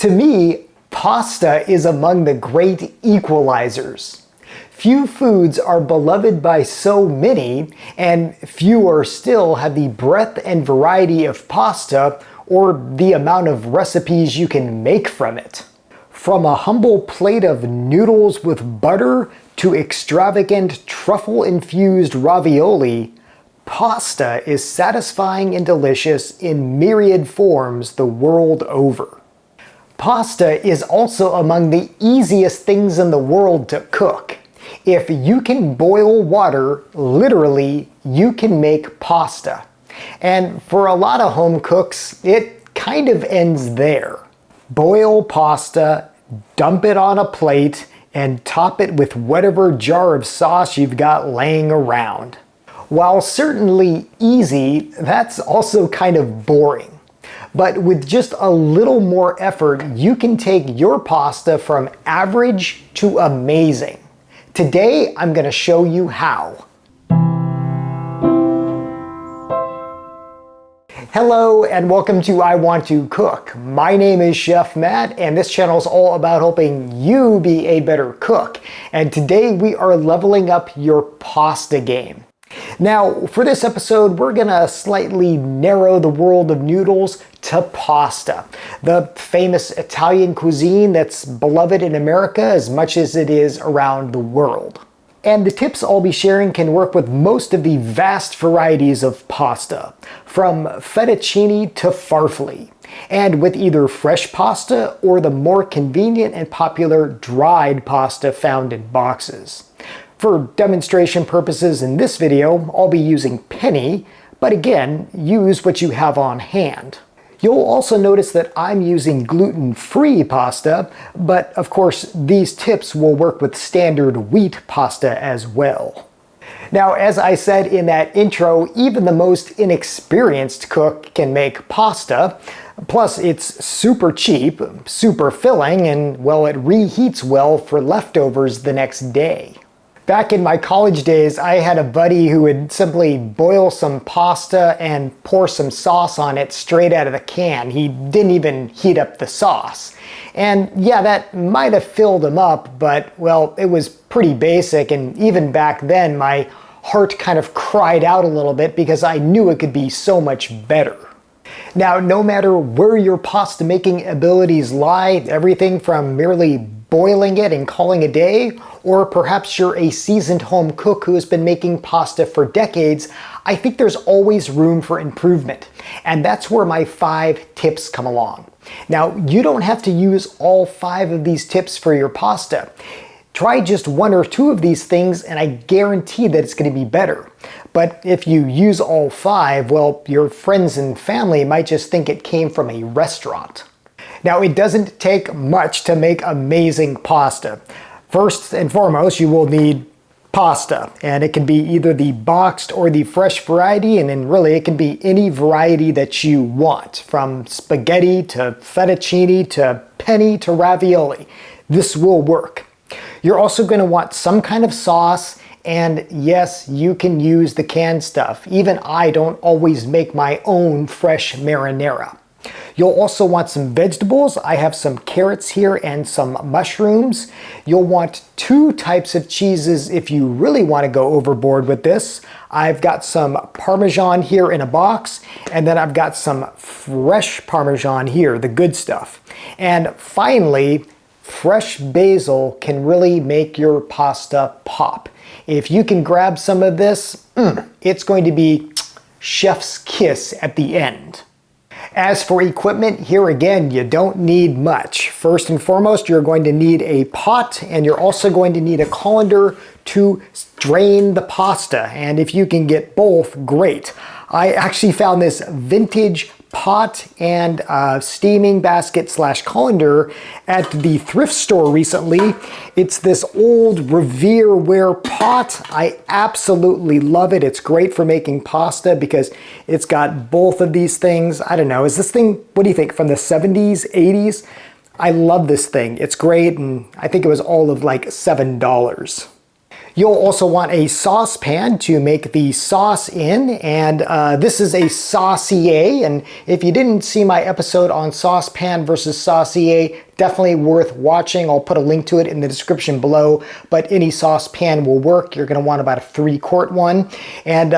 To me, pasta is among the great equalizers. Few foods are beloved by so many, and fewer still have the breadth and variety of pasta or the amount of recipes you can make from it. From a humble plate of noodles with butter to extravagant truffle-infused ravioli, pasta is satisfying and delicious in myriad forms the world over. Pasta is also among the easiest things in the world to cook. If you can boil water, literally, you can make pasta. And for a lot of home cooks, it kind of ends there. Boil pasta, dump it on a plate, and top it with whatever jar of sauce you've got laying around. While certainly easy, that's also kind of boring. But with just a little more effort, you can take your pasta from average to amazing. Today, I'm going to show you how. Hello and welcome to I Want to Cook. My name is Chef Matt and this channel is all about helping you be a better cook. And today we are leveling up your pasta game. Now, for this episode, we're gonna slightly narrow the world of noodles to pasta, the famous Italian cuisine that's beloved in America as much as it is around the world. And the tips I'll be sharing can work with most of the vast varieties of pasta, from fettuccine to farfalle, and with either fresh pasta or the more convenient and popular dried pasta found in boxes. For demonstration purposes in this video, I'll be using penny, but again, use what you have on hand. You'll also notice that I'm using gluten-free pasta, but of course these tips will work with standard wheat pasta as well. Now, as I said in that intro, even the most inexperienced cook can make pasta. Plus, it's super cheap, super filling, and well, it reheats well for leftovers the next day. Back in my college days, I had a buddy who would simply boil some pasta and pour some sauce on it straight out of the can. He didn't even heat up the sauce. And yeah, that might have filled him up, but well, it was pretty basic, and even back then my heart kind of cried out a little bit because I knew it could be so much better. Now, no matter where your pasta making abilities lie, everything from merely boiling it and calling a day, or perhaps you're a seasoned home cook who has been making pasta for decades, I think there's always room for improvement. And that's where my 5 tips come along. Now, you don't have to use all 5 of these tips for your pasta. Try just 1 or 2 of these things and I guarantee that it's going to be better. But if you use all 5, well, your friends and family might just think it came from a restaurant. Now, it doesn't take much to make amazing pasta. First and foremost, you will need pasta, and it can be either the boxed or the fresh variety, and then really it can be any variety that you want, from spaghetti to fettuccine to penne to ravioli. This will work. You're also going to want some kind of sauce, and yes, you can use the canned stuff. Even I don't always make my own fresh marinara. You'll also want some vegetables. I have some carrots here and some mushrooms. You'll want 2 types of cheeses if you really want to go overboard with this. I've got some Parmesan here in a box, and then I've got some fresh Parmesan here, the good stuff. And finally, fresh basil can really make your pasta pop. If you can grab some of this, it's going to be chef's kiss at the end. As for equipment, here again, you don't need much. First and foremost, you're going to need a pot, and you're also going to need a colander to drain the pasta. And if you can get both, great. I actually found this vintage pot and steaming basket / colander at the thrift store recently. It's this old Revereware pot. I absolutely love it. It's great for making pasta because it's got both of these things. I don't know, is this thing, what do you think, from the 70s, 80s? I love this thing. It's great, and I think it was all of like $7. You'll also want a saucepan to make the sauce in, and this is a saucier, and if you didn't see my episode on saucepan versus saucier, definitely worth watching. I'll put a link to it in the description below, but any saucepan will work. You're gonna want about a 3-quart one. And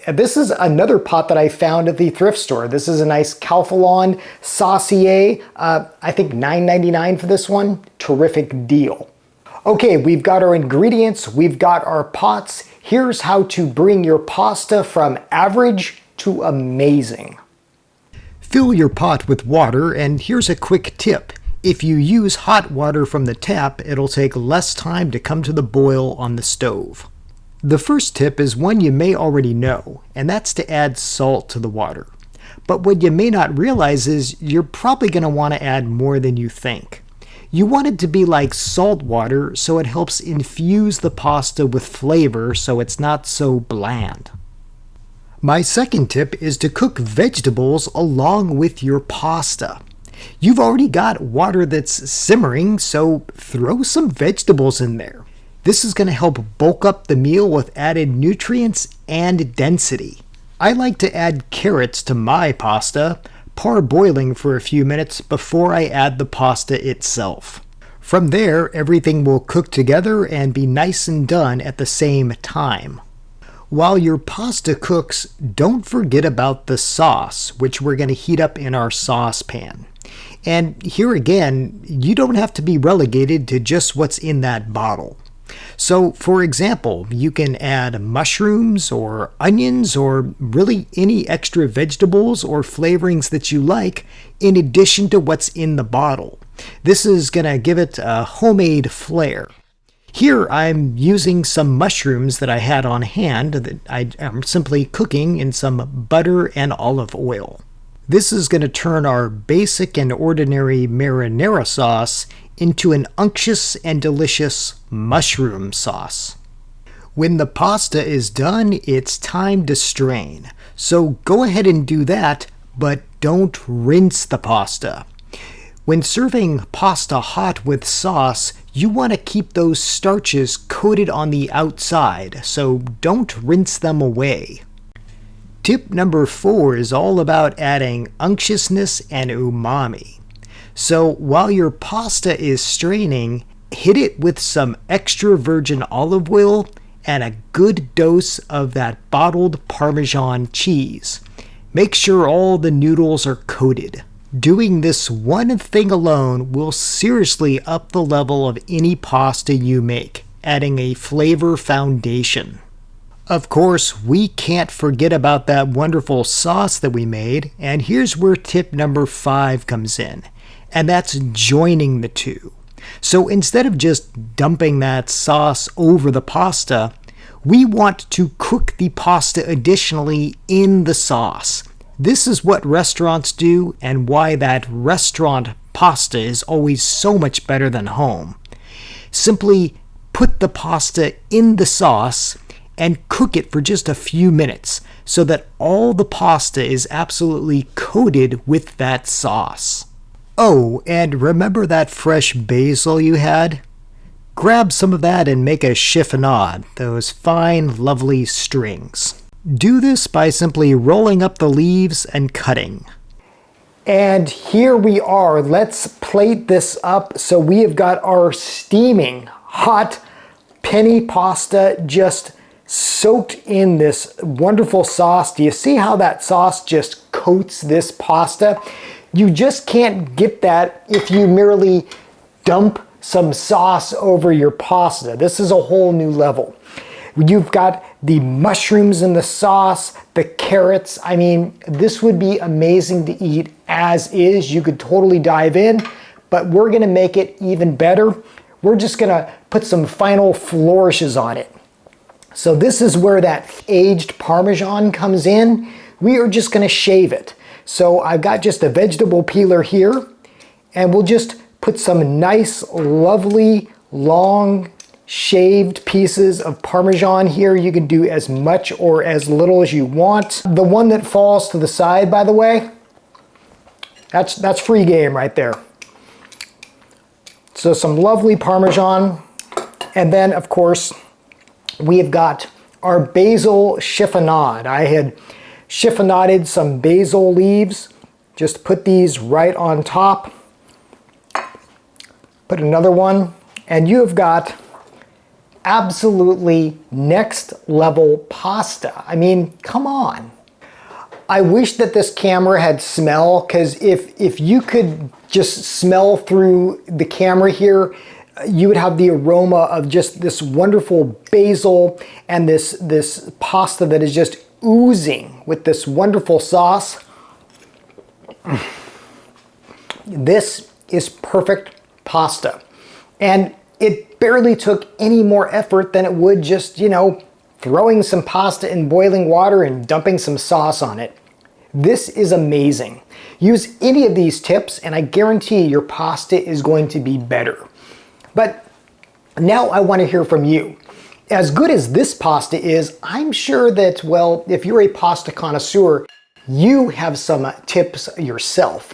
this is another pot that I found at the thrift store. This is a nice Calphalon saucier. I think $9.99 for this one. Terrific deal. Okay, we've got our ingredients, we've got our pots. Here's how to bring your pasta from average to amazing. Fill your pot with water, and here's a quick tip. If you use hot water from the tap, it'll take less time to come to the boil on the stove. The first tip is one you may already know, and that's to add salt to the water. But what you may not realize is you're probably going to want to add more than you think. You want it to be like salt water so it helps infuse the pasta with flavor so it's not so bland. My second tip is to cook vegetables along with your pasta. You've already got water that's simmering, so throw some vegetables in there. This is going to help bulk up the meal with added nutrients and density. I like to add carrots to my pasta, parboiling for a few minutes before I add the pasta itself. From there, everything will cook together and be nice and done at the same time. While your pasta cooks, don't forget about the sauce, which we're going to heat up in our saucepan. And here again, you don't have to be relegated to just what's in that bottle. So, for example, you can add mushrooms or onions or really any extra vegetables or flavorings that you like in addition to what's in the bottle. This is going to give it a homemade flair. Here I'm using some mushrooms that I had on hand that I am simply cooking in some butter and olive oil. This is going to turn our basic and ordinary marinara sauce into an unctuous and delicious mushroom sauce. When the pasta is done, it's time to strain. So go ahead and do that, but don't rinse the pasta. When serving pasta hot with sauce, you want to keep those starches coated on the outside, so don't rinse them away. Tip number 4 is all about adding unctuousness and umami. So while your pasta is straining, hit it with some extra virgin olive oil and a good dose of that bottled Parmesan cheese. Make sure all the noodles are coated. Doing this one thing alone will seriously up the level of any pasta you make, adding a flavor foundation. Of course, we can't forget about that wonderful sauce that we made, and here's where tip number 5 comes in, and that's joining the two. So instead of just dumping that sauce over the pasta, we want to cook the pasta additionally in the sauce. This is what restaurants do and why that restaurant pasta is always so much better than home. Simply put the pasta in the sauce and cook it for just a few minutes so that all the pasta is absolutely coated with that sauce. Oh, and remember that fresh basil you had? Grab some of that and make a chiffonade, those fine, lovely strings. Do this by simply rolling up the leaves and cutting. And here we are. Let's plate this up. So we have got our steaming hot penne pasta just soaked in this wonderful sauce. Do you see how that sauce just coats this pasta? You just can't get that if you merely dump some sauce over your pasta. This is a whole new level. You've got the mushrooms in the sauce, the carrots. I mean, this would be amazing to eat as is. You could totally dive in, but we're gonna make it even better. We're just gonna put some final flourishes on it. So this is where that aged Parmesan comes in. We are just gonna shave it. So I've got just a vegetable peeler here, and we'll just put some nice, lovely, long, shaved pieces of Parmesan here. You can do as much or as little as you want. The one that falls to the side, by the way, that's free game right there. So some lovely Parmesan, and then of course we have got our basil chiffonade. I had chiffonaded some basil leaves. Just put these right on top. Put another one, and you have got absolutely next level pasta. I mean, come on. I wish that this camera had smell, because if you could just smell through the camera here, you would have the aroma of just this wonderful basil and this pasta that is just oozing with this wonderful sauce. This is perfect pasta. And it barely took any more effort than it would just, throwing some pasta in boiling water and dumping some sauce on it. This is amazing. Use any of these tips and I guarantee your pasta is going to be better. But now I want to hear from you. As good as this pasta is, I'm sure that, well, if you're a pasta connoisseur, you have some tips yourself.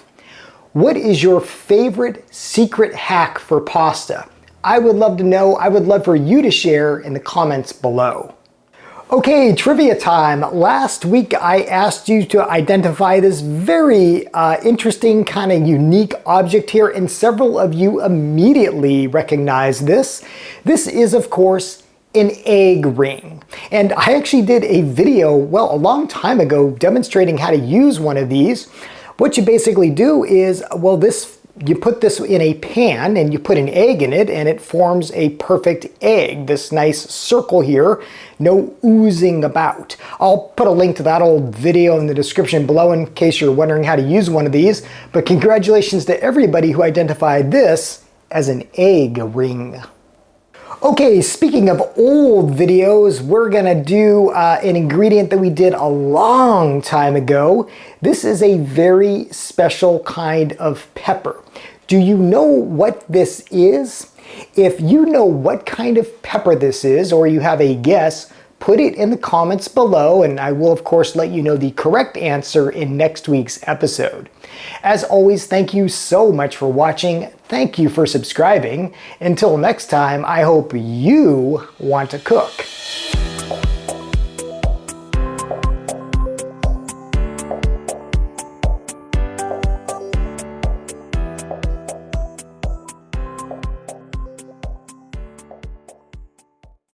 What is your favorite secret hack for pasta? I would love to know. I would love for you to share in the comments below. Okay, trivia time. Last week I asked you to identify this very interesting kind of unique object here, and several of you immediately recognized this. This is, of course, an egg ring. And I actually did a video, well, a long time ago, demonstrating how to use one of these. What you basically do is, well, you put this in a pan and you put an egg in it and it forms a perfect egg. This nice circle here, no oozing about. I'll put a link to that old video in the description below in case you're wondering how to use one of these. But congratulations to everybody who identified this as an egg ring. Okay, speaking of old videos, we're gonna do an ingredient that we did a long time ago. This is a very special kind of pepper. Do you know what this is? If you know what kind of pepper this is, or you have a guess, put it in the comments below, and I will of course let you know the correct answer in next week's episode. As always, thank you so much for watching. Thank you for subscribing. Until next time, I hope you want to cook.